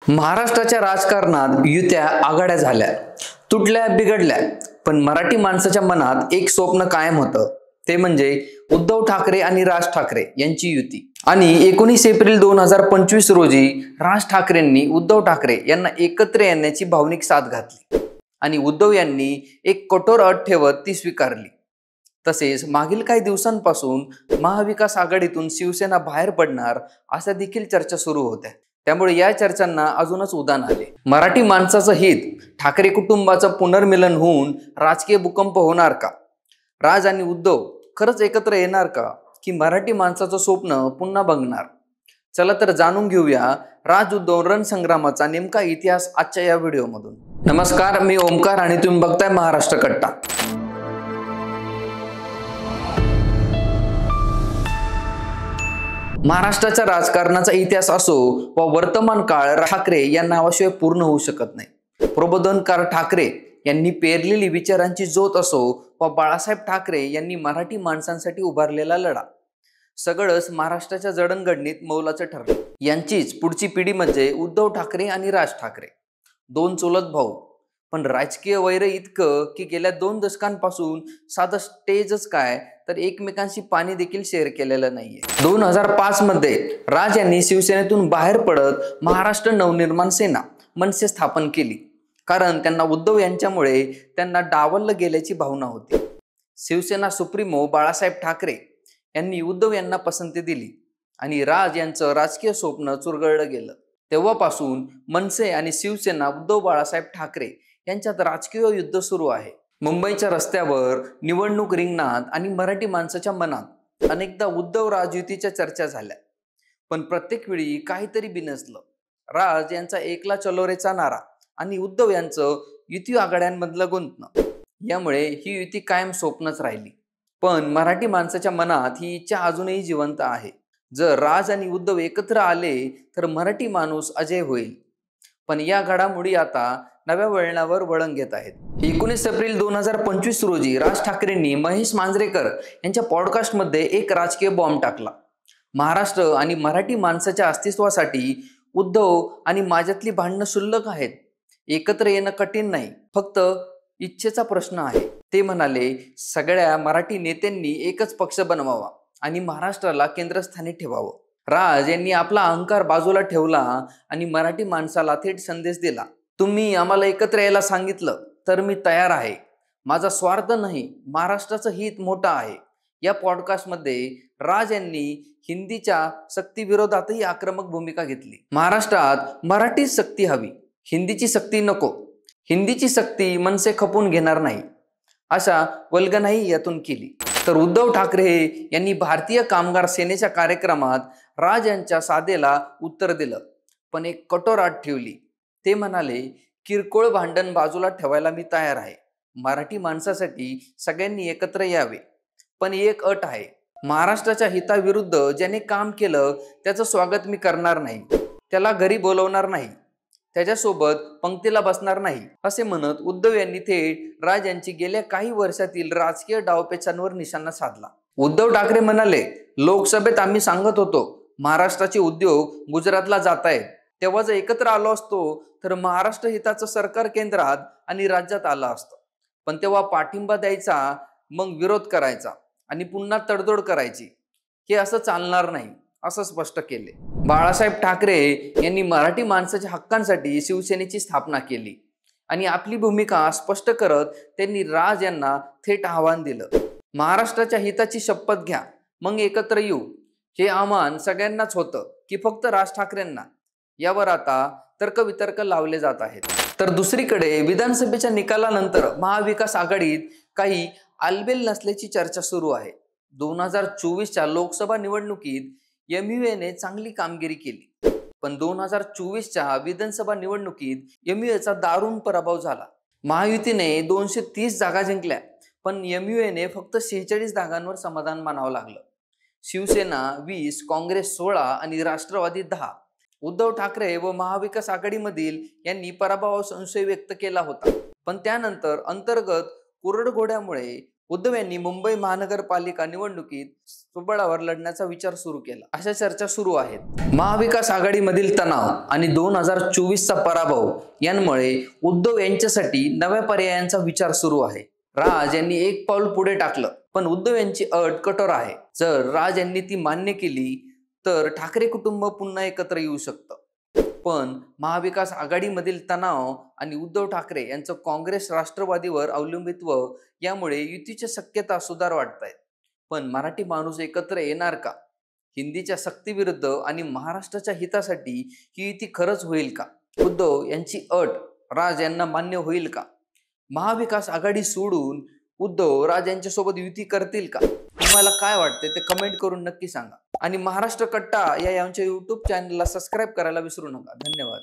महाराष्ट्राच्या राजकारणात युत्या आघाड्या झाल्या, तुटल्या बिघडल्या, पण मराठी माणसाच्या मनात एक स्वप्न कायम होतं, ते म्हणजे उद्धव ठाकरे आणि राज ठाकरे यांची युती। आणि 19 एप्रिल 2025 रोजी राज ठाकरेंनी उद्धव ठाकरे यांना एकत्र येण्याची भावनिक साथ घातली आणि उद्धव यांनी एक कठोर अट ठेवत ती स्वीकारली। तसेच मागील काही दिवसांपासून महाविकास आघाडीतून शिवसेना बाहेर पडणार अशा देखील चर्चा सुरू होत्या। त्यामुळे या चर्चांना अजूनच उधाण आले। मराठी माणसाचं हित, ठाकरे कुटुंबाचं पुनर्मिलन होऊन राजकीय भूकंप होणार का? राज आणि उद्धव खरंच एकत्र येणार का, की मराठी माणसाचं स्वप्न पुन्हा बंगणार? चला तर जाणून घेऊया राज उद्धव रणसंग्रामाचा नेमका इतिहास आजच्या या व्हिडिओमधून। नमस्कार, मी ओमकार आणि तुम्ही बघताय महाराष्ट्र कट्टा। महाराष्ट्राच्या राजकारणाचा इतिहास असो व वर्तमान काळ, ठाकरे या नावाशिवाय पूर्ण होऊ शकत नाही। प्रबोधनकार ठाकरे यांनी पेरलेली विचारांची ज्योत असो व बाळासाहेब ठाकरे यांनी मराठी माणसांसाठी उभारलेला लढा, सगळंच महाराष्ट्राच्या जडणघडणीत मौलाचं ठरलं। यांचीच पुढची पिढी म्हणजे उद्धव ठाकरे आणि राज ठाकरे, दोन चुलत भाऊ, पण राजकीय वैर इतकं की गेल्या 2 दशकांपासून साधं स्टेजच काय तर एकमेकांशी पाणी देखील शेअर केलेलं नाहीये। 2005 मध्ये राज यांनी शिवसेनेतून बाहेर पडत महाराष्ट्र नवनिर्माण सेना मनसे स्थापन केली, कारण त्यांना उद्धव यांच्यामुळे त्यांना डावललं गेल्याची भावना होती। शिवसेना सुप्रीमो बाळासाहेब ठाकरे यांनी उद्धव यांना पसंती दिली आणि राज यांचं राजकीय स्वप्न चुरगळलं गेलं। तेव्हापासून मनसे आणि शिवसेना उद्धव बाळासाहेब ठाकरे यांच्यात राजकीय युद्ध सुरू आहे। मुंबईच्या रस्त्यावर, निवडणूक रिंगणात आणि मराठी माणसाच्या मनात अनेकदा उद्धव राज युतीच्या चर्चा झाल्या, पण प्रत्येक वेळी काहीतरी बिनसलं। राज यांचा एकला चलो रेचा नारा आणि उद्धव यांचं युती आघाड्यांमधलं गुंतणं, यामुळे ही युती कायम स्वप्नच राहिली। पण मराठी माणसाच्या मनात ही इच्छा अजूनही जिवंत आहे। जर राज आणि उद्धव एकत्र आले तर मराठी माणूस अजय होईल। पण या घडामोडी आता नव्या वळणावर वळण घेत आहेत। 19 एप्रिल 2025 रोजी राज ठाकरेंनी महेश मांजरेकर यांच्या पॉडकास्टमध्ये एक राजकीय बॉम्ब टाकला। महाराष्ट्र आणि मराठी माणसाच्या अस्तित्वासाठी उद्धव आणि माझ्यातली भांडणं क्षुल्लक आहेत, एकत्र येणं कठीण नाही, फक्त इच्छेचा प्रश्न आहे। ते म्हणाले, सगळ्या मराठी नेत्यांनी एकच पक्ष बनवावा आणि महाराष्ट्राला केंद्रस्थानी ठेवावं। राज यांनी आपला अहंकार बाजूला ठेवला आणि मराठी माणसाला थेट संदेश दिला, तुम्ही आम्हाला एकत्र यायला सांगितलं तर मी तयार आहे, माझा स्वार्थ नाही, महाराष्ट्राचं हित मोठं आहे। या पॉडकास्टमध्ये राज यांनी हिंदीच्या सक्तीविरोधातही आक्रमक भूमिका घेतली। महाराष्ट्रात मराठी सक्ती हवी, हिंदीची सक्ती नको, हिंदीची सक्ती मनसे खपून घेणार नाही, अशा वल्गनाही यातून केली। तर उद्धव ठाकरे यांनी भारतीय कामगार सेनेच्या कार्यक्रमात राज यांच्या साधेला उत्तर दिलं, पण एक कठोर अट ठेवली। ते म्हणाले, किरकोळ भांडण बाजूला ठेवायला मी तयार आहे, मराठी माणसासाठी सगळ्यांनी एकत्र यावे, पण एक अट आहे, महाराष्ट्राच्या हिताविरुद्ध ज्याने काम केलं त्याचं स्वागत मी करणार नाही, त्याला घरी बोलवणार नाही, त्याच्यासोबत पंक्तीला बसणार नाही, असे म्हणत उद्धव यांनी थेट राज यांची गेल्या काही वर्षातील राजकीय डावपेचांवर निशाणा साधला। उद्धव ठाकरे म्हणाले, लोकसभेत आम्ही सांगत होतो महाराष्ट्राचे उद्योग गुजरातला जात आहेत, तेव्हा जर एकत्र आलो असतो तर महाराष्ट्र हिताचं सरकार केंद्रात आणि राज्यात आलं असतं, पण तेव्हा पाठिंबा द्यायचा, मग विरोध करायचा आणि पुन्हा तडजोड करायची, हे असं चालणार नाही, असं स्पष्ट केले। बाळासाहेब ठाकरे यांनी मराठी माणसाच्या हक्कांसाठी शिवसेनेची स्थापना केली आणि आपली भूमिका स्पष्ट करत त्यांनी राज यांना थेट आव्हान दिलं, महाराष्ट्राच्या हिताची शपथ घ्या, मग एकत्र येऊ। हे आव्हान सगळ्यांनाच होतं की फक्त राज ठाकरेंना? यावर आता तर्कवितर्क लावले जात आहेत। तर दुसरीकडे विधानसभेच्या निकालानंतर महाविकास आघाडीत काही आलबेल नसल्याची चर्चा सुरू आहे। 2024च्या लोकसभा निवडणुकीत MUAने चांगली कामगिरी केली, पण 2024च्या विधानसभा निवडणुकीत MUAचा दारुण पराभव झाला। महायुतीने 230 जागा जिंकल्या, पण MUAने फक्त 46 जागांवर समाधान मानावं लागलं। शिवसेना 20, काँग्रेस 16 आणि राष्ट्रवादी 10। उद्धव ठाकरे व महाविकास आघाडीमधील यांनी पराभवावर संशय व्यक्त केला होता, पण त्यानंतर अंतर्गत कुरडघोड्यामुळे उद्धव यांनी मुंबई महानगरपालिका निवडणुकीत स्वबळावर लढण्याचा विचार सुरू केला. अशा चर्चा सुरू आहेत. महाविकास आघाडीमधील तणाव आणि 2024चा पराभव यांमुळे उद्धव यांच्यासाठी नव्या पर्यायांचा विचार सुरू आहे. राज यांनी एक पाऊल पुढे टाकलं, पण उद्धव यांची अट कठोर आहे. जर राज यांनी ती मान्य केली तर ठाकरे कुटुंब पुन्हा एकत्र येऊ शकतं. पण महाविकास आघाडीमधील तणाव आणि उद्धव ठाकरे यांचं काँग्रेस राष्ट्रवादीवर अवलंबित्व यामुळे युतीच्या शक्यता सुधार वाटत आहेत. पण मराठी माणूस एकत्र येणार का? हिंदीच्या सक्तीविरुद्ध आणि महाराष्ट्राच्या हितासाठी ही युती खरंच होईल का? उद्धव यांची अट राज यांना मान्य होईल का? महाविकास आघाडी सोडून उद्धव राज यांच्यासोबत युती करतील का? तुम्हाला काय वाटते ते कमेंट करून नक्की सांगा. आणि महाराष्ट्र कट्टा या आमच्या YouTube चॅनलला सबस्क्राईब करायला विसरू नका. धन्यवाद.